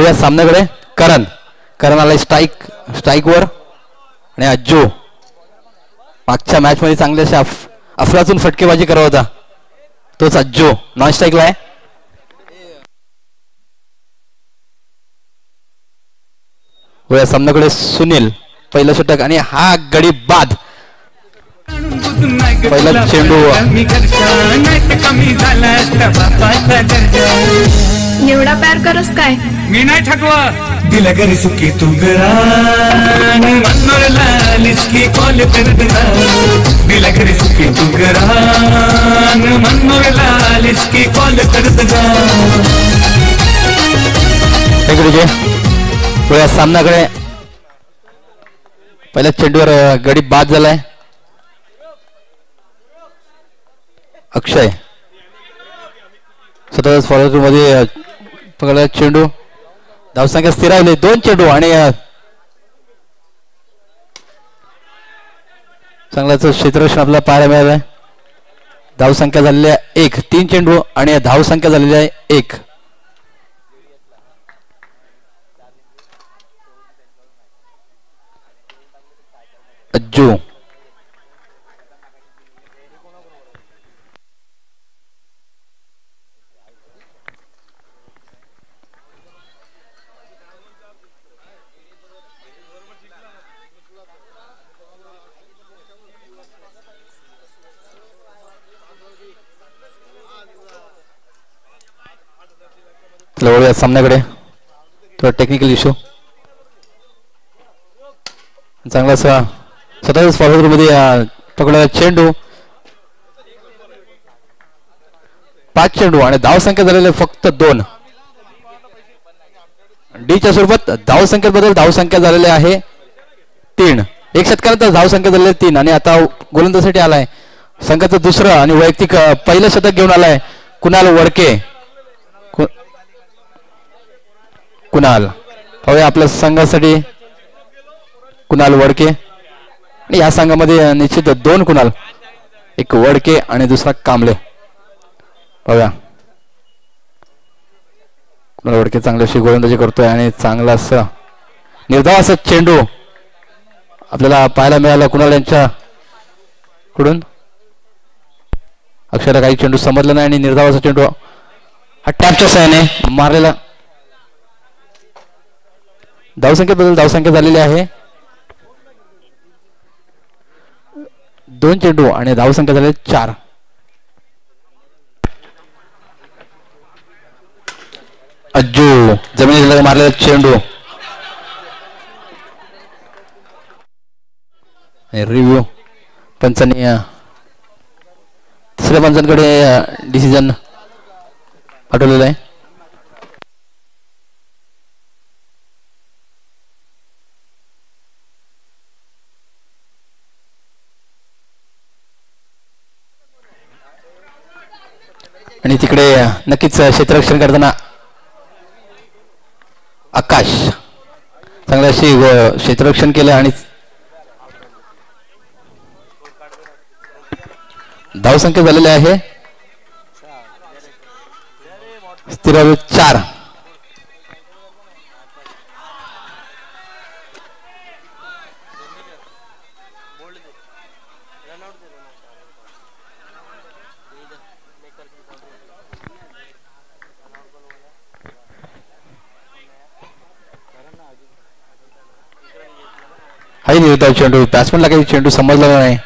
वळूया सामन्याकडे. करण आलाय स्ट्राईक वर आणि अज्जू मागच्या मॅच मध्ये चांगले असे अफलातून फटकेबाजी करत होता तोच अज्जू नॉन स्ट्राईकला आहे. वळूया सामन्याकडे. सुनील पहिलं षटक आणि हा गडी बाद. पहिला चेंडू एवढा प्यार करस काय मी नाही ठकवा दिला घरी सुखी तू मनोरला लिस्की कॉल करत दिला घरी सुखी तू मनोरला लिस्की कॉल करत जा. सामनाकडे पहिल्या चेंडूवर गडी बाद झालाय. अक्षय स्वतःच फॉलो मध्ये पकडला चेंडू. धावसंख्या स्थिरावली 2 चेंडू आणि चांगलाच क्षेत्ररक्षण आपल्याला पाहायला मिळालंय. धावसंख्या झालेली आहे 1. 3 चेंडू आणि धावसंख्या झालेली आहे 1. अज्जू वळूया सामन्याकडे. थोडा टेक्निकल इश्यू. चांगला स्वतःच फॉलो मध्ये पकडला चेंडू. 5 चेंडू आणि धावसंख्या झालेले फक्त 2. डीच्या स्वरूपात धावसंख्येत बदल. धावसंख्या झालेली आहे 3. एक षटकानंतर धावसंख्या झालेली 3 आणि आता गोलंदाजीसाठी आलाय संघाचं दुसरं आणि वैयक्तिक पहिलं शतक घेऊन आलाय कुणाल वडके. कुणाल पाहूया आपल्या संघासाठी. कुणाल वडके आणि या संघामध्ये निश्चित 2 कुणाल, एक वडके आणि दुसरा कांबळे. पाहूया कुणाल वडके चांगल्याशी गोलंदाजी करतोय आणि चांगला असं निर्धाव असं चेंडू आपल्याला पाहायला मिळाला कुणाल यांच्याकडून. अक्षरला काही चेंडू समजला नाही आणि निर्धाव असा चेंडू हा टॅपच्या सहाय्याने मारलेला. धावसंख्येबद्दल धावसंख्या झालेली आहे 2 चेंडू आणि धावसंख्या झाली 4. अज्जू जमिनीला मारलेला चेंडू. रिव्ह्यू पंचांनी तिसऱ्या पंचांकडे डिसिजन पाठवलेलं आहे. आणि तिकडे नक्कीच क्षेत्ररक्षण करताना आकाश चांगल्याशी क्षेत्ररक्षण केलं आणि धावसंख्या झालेली आहे स्थिरावली 4. हाही निर्धाव चेंडू. बॅट्समनला काही चेंडू समजला नाही.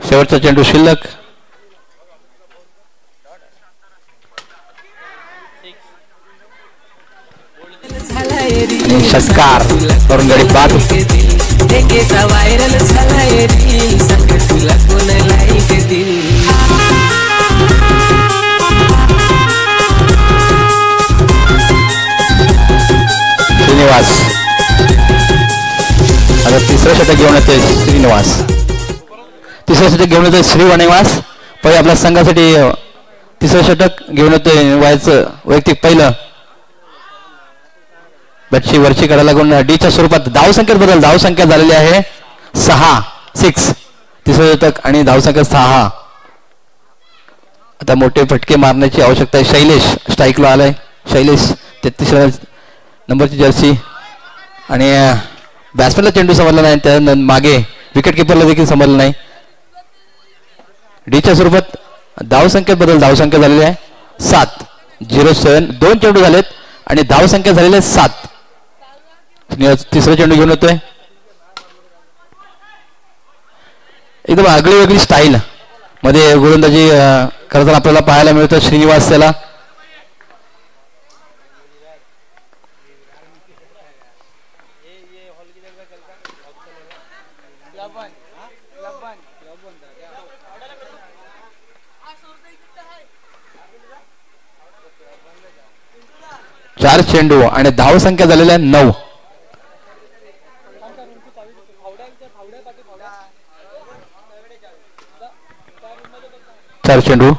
शेवटचा चेंडू शिल्लक. षटकार करून गडी बाद. श्रीनिवास आता तिसरं षटक घेऊन येते श्रीनिवास. तिसरं षटक घेऊन येतोय श्रीनिवास. पहिले आपल्या संघासाठी तिसरं षटक घेऊन येतोय व्हायचं वैयक्तिक पहिलं. बॅटची वरची कडा लागून डीच्या स्वरूपात धावसंख्येत बदल. धावसंख्या झालेली आहे 6. तिसरं षटक आणि धावसंख्या 6. आता मोठे फटके मारण्याची आवश्यकता आहे. स्ट्राईकला आलाय शैलेश 33 नंबरची जर्सी आणि बॅट्समॅनला चेंडू समजला नाही त्या मागे विकेट किपरला देखील समजलं नाही. डीच्या स्वरूपात धावसंख्येत बदल धावसंख्या झालेली आहे 7-0-7 2 चेंडू झालेत आणि धावसंख्या झालेली आहे 7. तिसरा चेंडू घेऊन येतोय एकदम आगळी वेगळी स्टाईल मध्ये गोलंदाजी करताना आपल्याला पाहायला मिळतं श्रीनिवास त्याला. चार चेंडू आणि धावसंख्या झालेल्या 9. चार चेंडू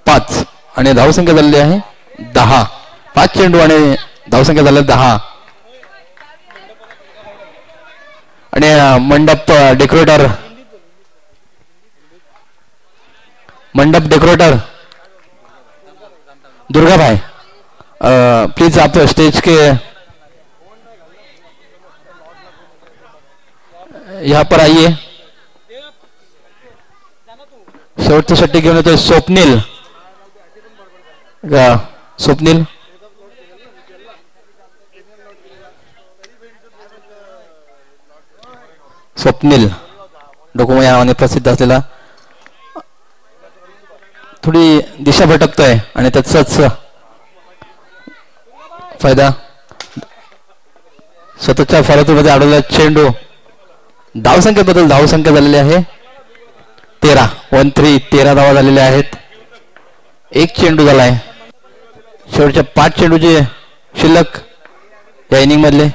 5 आणि धावसंख्या झालेली आहे 10. 5 चेंडू आणि धावसंख्या झालेली 10. आणि मंडप डेकोरेटर दुर्गा भाई प्लीज आप स्टेज के यहाँ पर आइए. शेवटचं षट्टी घेऊन येतोय स्वप्नील. स्वप्नील डोकोमो या नावाने प्रसिद्ध असलेला थोडी दिशा भटकतोय आणि त्याचाच फायदा स्वतःच्या फलतूमध्ये अडवला चेंडू. धावसंख्येबद्दल धावसंख्या झालेली आहे 13 धावा झालेल्या आहेत. एक चेंडू झालाय शेवटच्या 5 चेंडूचे शिल्लक या इनिंग मधले.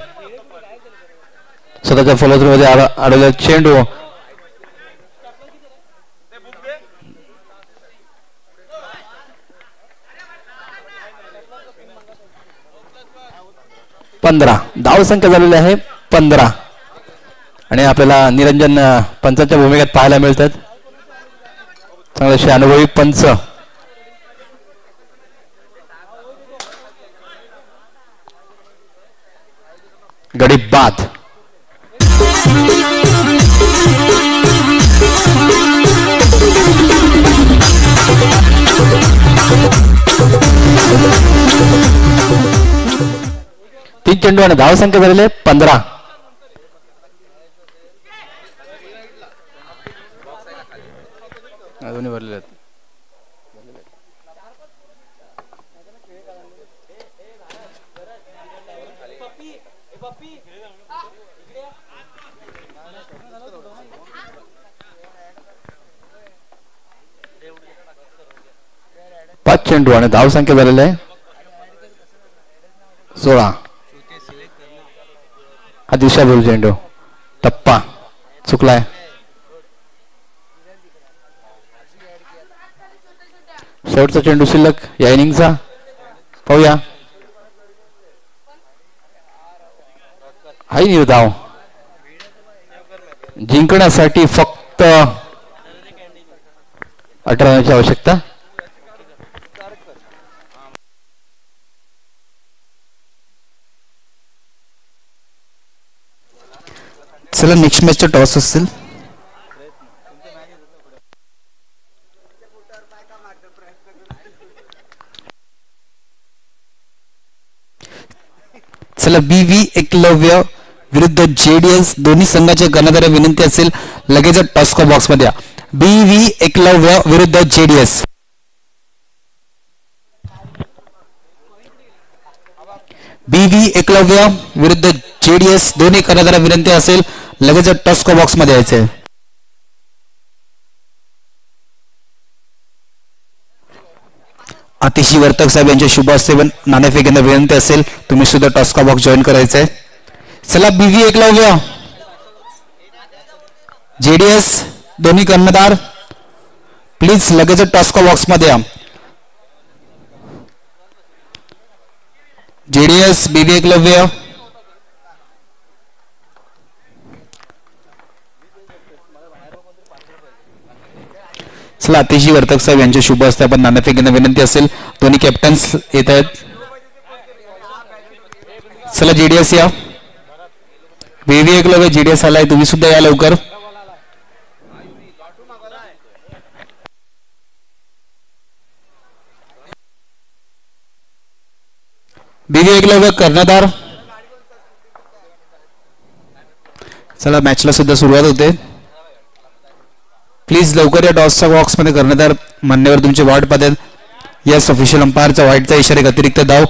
स्वतःच्या फलतूमध्ये अडवला चेंडू 15 धावसंख्या झालेली आहे 15 आणि आपल्याला निरंजन पंचांच्या भूमिकेत पाहायला मिळतात. चांगले असे अनुभवी पंच. गडी बाद. तीन चेंडू आणि धावसंख्या झालेली 15. अजूनही भरलेले आहेत. पाच चेंडू आणि धावसंख्या झालेली आहे 16. हा दिशाभूल चेंडू टप्पा चुकलाय. शेवटचा चेंडू शिल्लक या इनिंगचा पाहूया. हाही निर्धाव जिंकण्यासाठी फक्त 18 रनाची आवश्यकता. चला नेक्स्ट मॅचचा टॉस असेल. चला BV एकलव्य विरुद्ध JDS दोन्ही संघाच्या कर्णधार विनंती असेल लगेच टॉस्को बॉक्स मध्ये. BV एकलव्य विरुद्ध JDS. BV एकलव्य विरुद्ध JDS दोन्ही कर्णधार विनंती असेल लगेच टॉस्को बॉक्स मध्ये यायचे. आतिशी वर्तक साहेब यांच्या शुभ हस्ते नाणेफेकींना विनंती असेल तुम्ही सुद्धा टॉस्को बॉक्स जॉईन करायचंय. चला BV एकलव्य JDS दोन्ही कर्णधार प्लीज लगेच टॉस्को बॉक्स मध्ये या. JDS BV Eklavya. चला अतिशय वर्तक साहेब यांचे शुभ असते आपण नाणेफेक घेणं विनंती असेल. दोन्ही कॅप्टन्स येत आहेत. चला जेडीएस या. वेवी एक लोक जेडीएस आलाय, तुम्ही सुद्धा या लवकर. बीवी एक लोक कर्णधार. चला मॅचला सुद्धा सुरुवात होते. प्लीज लवकर या टॉसच्या बॉक्स मध्ये कर्णधार मान्यवर तुमची वाट पाहतात. यस ऑफिशियल अंपायरचा वाईटचा इशारा, एक अतिरिक्त धाव.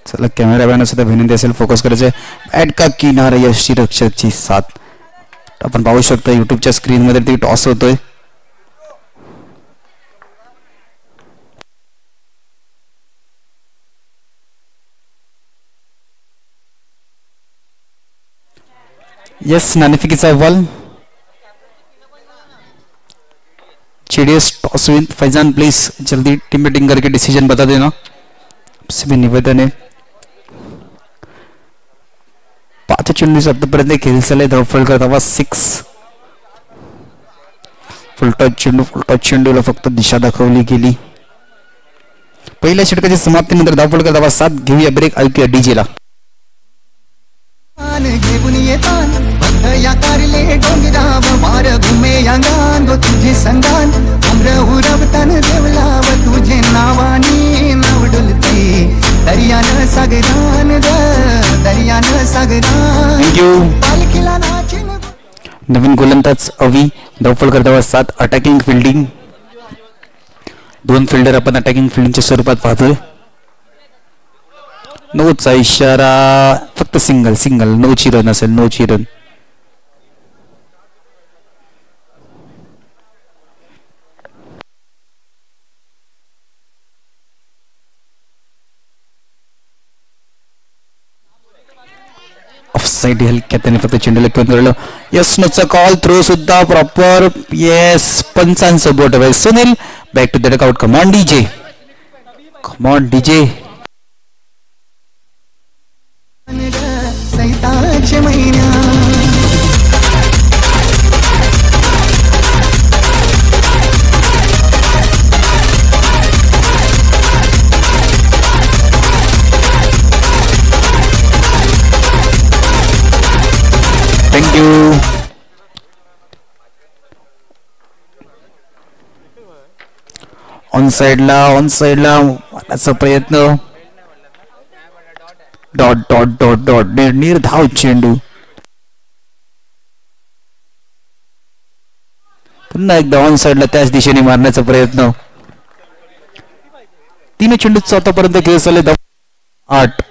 चला कॅमेरामॅन सुद्धा विनंती असेल फोकस करायचे. बॅट का किनारा यष्टीरक्षकची साथ आपण पाहू शकता युट्यूबच्या स्क्रीन मध्ये ती टॉस होतोय. यस नाणेफेकीचा अहवाल. JDS toss win. Faizan please जल्दी टीम मीटिंग करके डिसीजन बता देना, आपसे भी निवेदन है. 5 चेंडू आतापर्यंत खेळ झाले. धावफळ करताना 6. फुलटॉच चेंडूला फक्त दिशा दाखवली गेली. पहिल्या षटकाच्या समाप्तीनंतर धावफळ करताना 7. घेऊया ब्रेक, ऐकूया डीजे ला. तुझे संगान उम्र उरवतन देवलाव तुझे नावानी नाव डुलते दर्यान सागरान दर्यान सागरान. पालखीला नाचिन. नवीन गोलंदाज अवी. धावफळ करताना 7. Attacking fielding. 2 फिल्डर आपण अटॅकिंग फिल्डिंगच्या स्वरूपात पाहतोय. 9चा इशारा, फक्त सिंगल. 9ची रन असेल, 9ची रन. ऑफसाइड हलक्यात त्याने फक्त चेंडूला घेऊन यस नोचा कॉल. थ्रो सुद्धा प्रॉपर. येस पंचांचं बोट. Sunil back to the dugout. Come on DJ, come on DJ. सैताचे महिना थँक्यू. ऑन साइडला मारण्याचा प्रयत्न. डॉट डॉट डॉट डॉट निर्धाव चेंडू. पुन्हा एकदा ऑन साइडला त्याच दिशेने मारण्याचा प्रयत्न. 3 चेंडू आतापर्यंत खेळ झाले. 8.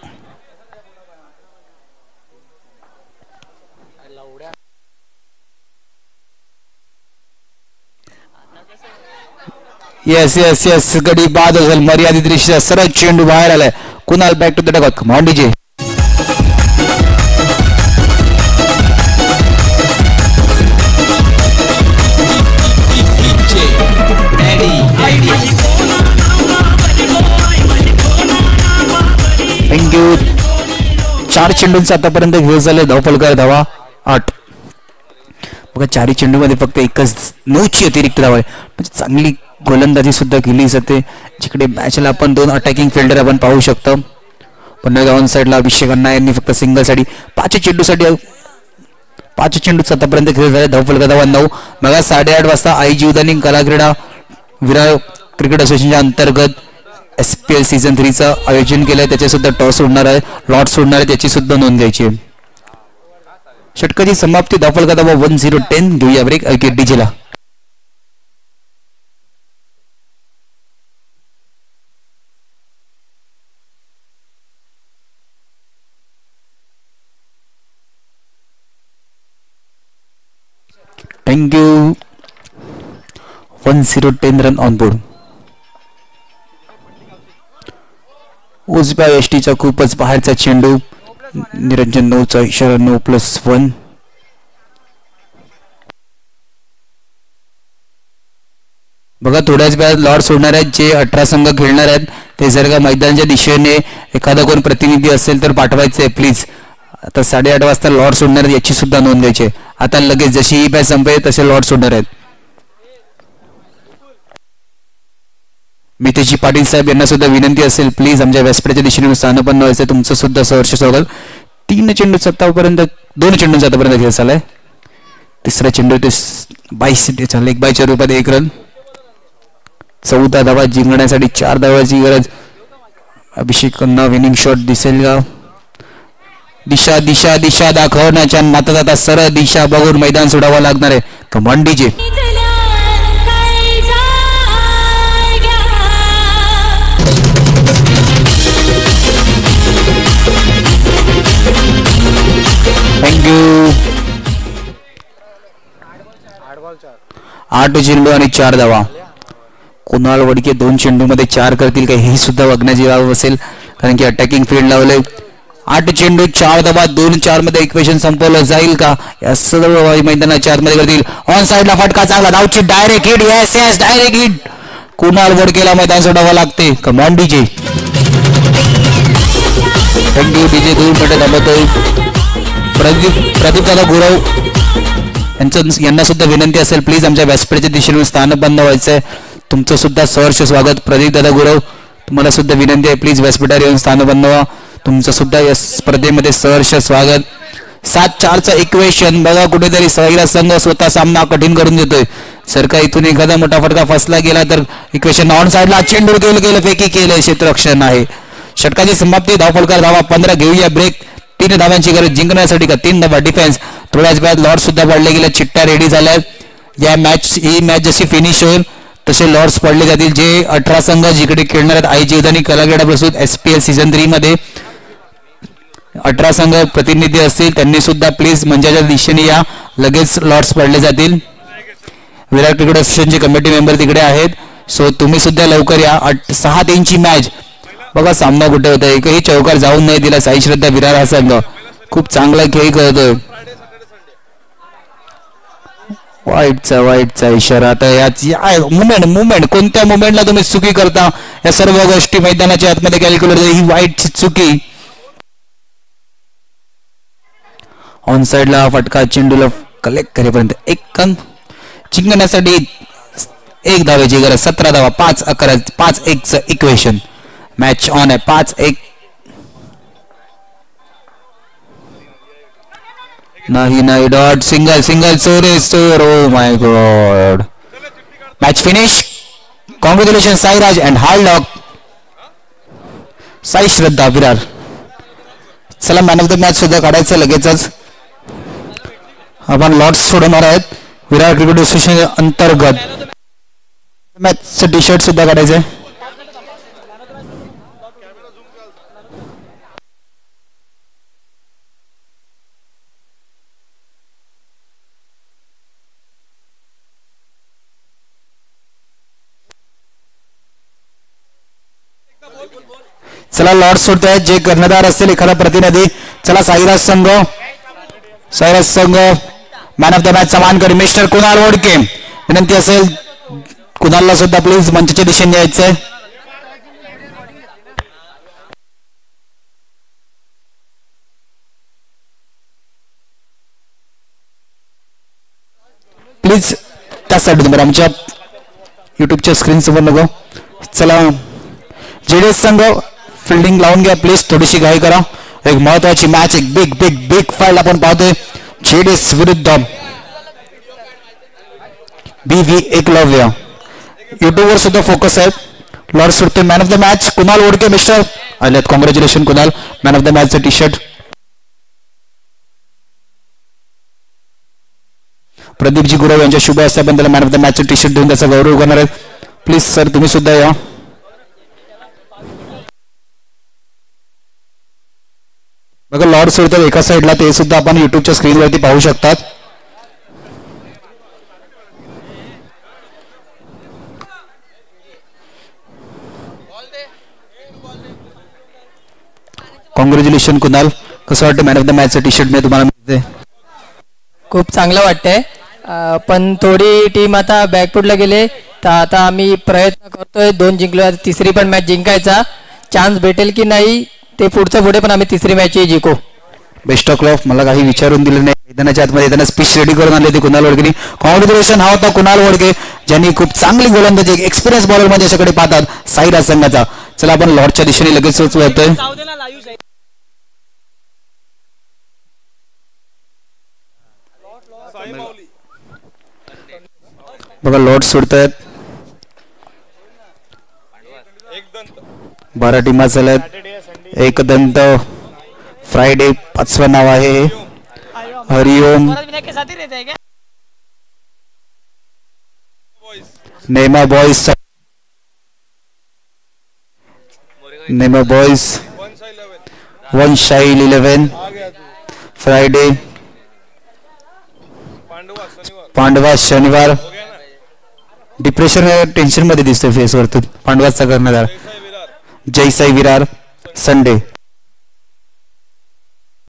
येस येस येस गडी बाद असेल. मर्यादित दृष्ट्या सरळ चेंडू बाहेर आलाय. Kunal back to the dugout. Come on DJ. Thank you. 4 चेंडूंचा आतापर्यंत खेळ झाले. धावफलकार धावा 8. बघा 4 चेंडूमध्ये फक्त एकच 9ची अतिरिक्त धाव आहे. म्हणजे चांगली गोलंदाजी सुद्धा केली जाते. जिकडे मॅचला आपण 2 अटॅकिंग फिल्डर आपण पाहू शकतो. पुन्हा ऑन साइडला अभिषेक अण्णा यांनी फक्त सिंगल साठी 5 चेंडूसाठी 5 चेंडूचा आतापर्यंत खेळ झाले. धावफलक धावा 9. मग 8:30 वाजता आई जीवदानी कला क्रीडा विरार क्रिकेट असोसिएशनच्या अंतर्गत SPL सीझन 3चं आयोजन केलंय. त्याचे सुद्धा टॉस सोडणार आहे, लॉट सोडणार आहे, त्याची सुद्धा नोंद घ्यायची आहे. षटकाची समाप्ती. धावफलक धावा 10-10. घेऊया ब्रेक, ऐकूया DJ La. Thank you. 10-10 run on board. उजव्या यष्टीचा खूपच बाहेरचा चेंडू. निरंजन 9चा इशारा 9+1. बघा थोड्याच वेळात लॉर्ड सोडणार आहेत. जे 18 संघ खेळणार आहेत ते जर का मैदानाच्या दिशेने एखादा कोण प्रतिनिधी असेल तर पाठवायचे प्लीज. आता 8:30 वाजता लॉर्ड सोडणार आहेत याची सुद्धा नोंद घ्यायची. आता लगेच जशी ही मॅच संपेल तसे लॉर्ड सोडणार आहेत. मितेजी पाटील साहेब यांना सुद्धा विनंती असेल प्लीज आमच्या व्यासपीठाच्या दिशेने स्थानपन्न व्हायचं. तुमचं सुद्धा सहर्ष स्वागत. 3 चेंडू आतापर्यंत 2 चेंडूंचा आतापर्यंत खेळ झालाय. तिसरा चेंडू ते 22 झाला. 1/4 रूपात 1 रन. 14 धावा जिंकण्यासाठी 4 धावाची गरज. अभिषेकांना विनिंग शॉट दिसेल का? दिशा दिशा दिशा दाखवण्याच्या नातात आता सरळ दिशा बघून मैदान सोडावं लागणार आहे. Command DJ. थँक्यू. 8 चेंडू आणि 4 धावा. कुणाल वडके 2 चेंडूमध्ये 4 करतील का हे सुद्धा बघण्याची बाब असेल कारण की अटॅकिंग फील्ड लावले. 8 चेंडू 4 धावा. 2-4 मध्ये इक्वेशन संपवलं जाईल का? या सर्व मैदानाच्या आतमध्ये करतील. ऑन साइडला फटका चांगला. धावची direct hit. Yes yes direct hit. Kunal वडकेला मैदान सोडावं लागते. Come on DJ. Thank you DJ. 2 मिनिटं थांबवतोय. प्रदीप दादा गुरव यांना सुद्धा विनंती असेल प्लीज आमच्या व्यासपीठाच्या दिशेने स्थानबद्ध व्हायचंय. तुमचं सुद्धा सहर्ष स्वागत. प्रदीप दादा गुरव तुम्हाला सुद्धा विनंती आहे प्लीज व्यासपीठावर येऊन स्थानबद्ध व्हा. तुमचं सुद्धा या स्पर्धेमध्ये सहर्ष स्वागत. 7-4चं इक्वेशन. बघा कुठेतरी सैरा संघ स्वतः सामना कठीण करून देतोय. जर का इथून एखादा मोठा फटका फसला गेला तर इक्वेशन ऑन साइडला. चेंडू गेलं फेकी केलं. क्षेत्ररक्षण आहे. षटकाची समाप्ती. धावफलकार धावा 15. घेऊया ब्रेक. 3 धावांची गरज जिंकण्यासाठी का 3 धावा डिफेन्स. थोड्याच वेळात लॉर्ड सुद्धा पडले गेले. चिट्ट्या रेडी झाल्या. या ही मॅच जशी फिनिश होईल तसे लॉर्ड्स पडले जातील. जे 18 संघ जिकडे खेळणार आहेत आय जीवदानी कलागडा प्रस्तुत SPL सीझन 3 मध्ये 18 संघ प्रतिनिधी असतील त्यांनी सुद्धा प्लीज मंचाच्या दिशेने या. लगेच लॉर्ड्स पडले जातील. विराट क्रिकेट असोसिएशनचे कमिटी मेंबर तिकडे आहेत. सो तुम्ही सुद्धा लवकर या. 6-3 ची मॅच. बघा सामना कुठे होता. एकही चौकार जाऊन नाही दिला साई श्रद्धा विरार हा संघ. खूप चांगला खेळ करतोय. वाईटचा इशारा. आता या मुवमेंट कोणत्या मुवमेंटला तुम्ही चुकी करता या सर्व गोष्टी मैदानाच्या आतमध्ये कॅल्क्युलेट. ही वाईटची चुकी. ऑन साइडला फटका. चेंडूला कलेक्ट करेपर्यंत 1 रन. जिंकण्यासाठी 1 धावेची गरज. 17 धावा. 5-1चं इक्वेशन. मॅच ऑन आहे. 5-1. नाही डॉट. सिंगल चोर. Oh my god. Match finish. Congratulation Sairaj and hard luck. Sai Shraddha Virar. चला मॅन ऑफ द मॅच सुद्धा काढायचं लगेचच. आपण लॉर्ड्स सोडवणार आहेत विराट क्रिकेट असोसिएशन अंतर्गत. मॅचचं टी शर्ट सुद्धा काढायचंय. चला लॉर्ड सोडते आहेत. जे कर्णधार असतील एखादा प्रतिनिधी. चला साईराज संघ मॅन ऑफ द मॅच समान करी मिस्टर कुणाल वडके. विनंती असेल कुणालला सुद्धा प्लीज मंचाच्या दिशेने यायचंय. प्लीज त्यासाठी तुम्ही आमच्या युट्यूबच्या स्क्रीन समोर नको. चला जेडीएस संघ फिल्डिंग लावून घ्या प्लीज. थोडीशी घाई करा. एक महत्वाची मॅच. एक बिग फाईट आपण पाहतोय. जेडीएस विरुद्ध BV एकलव्य. युट्यूबवर सुद्धा फोकस आहे. लॉर्ड सुटते. Man of the match Kunal Wadke mister आल्यात. Congratulation Kunal. Man of the मॅचचं टी शर्ट. प्रदीपजी गुरव यांच्या शुभ हस्ते त्याला मॅन ऑफ द मॅचचं टी शर्ट देऊन त्याचा गौरव करणार आहेत. प्लीज सर तुम्ही सुद्धा या. बघा लॉर्ड सोडतात एका साईडला. ते सुद्धा आपण युट्यूबच्या स्क्रीनवरती पाहू शकतात. कॉंग्रॅच्युलेशन कुणाल. कसं वाटतं मॅन ऑफ द मॅचचं टी शर्ट मी तुम्हाला मिळते? खूप चांगलं वाटतंय. पण थोडी टीम आता बॅकफुटला गेले, तर आता आम्ही प्रयत्न करतोय 2 जिंकलो, तिसरी पण मॅच जिंकायचा. चान्स भेटेल की नाही ते पुढे पण आम्ही तिसरी मॅच जिंकू. Best of luck. मला काही विचारून दिलं नाही. मैदानाच्या आतमध्ये येताना स्पीच रेडी करून आले ते कुणाल वडकेनी. कॉंग्रॅच्युलेशन. हा होता कुणाल वडके ज्यांनी खूप चांगली गोलंदाजी एक्सपिरियन्स बॉलर मध्ये याच्याकडे पाहतात साईराज संघाचा. चला आपण लॉर्डच्या दिशेने लगेच येतोय. बघा लॉर्ड सोडतायत. 12 टीमा चालत. एक दंत फ्रायडे 5वं नाव आहे. हरिओम नेमा बॉयज. नेमा बॉयज 1 शाइल 11 फ्रायडे. पांडवा शनिवार. डिप्रेशन टेन्शन मध्ये दिसतोय फेसवरतून पांडवाचा कर्णधार. जय साई विरार संडे.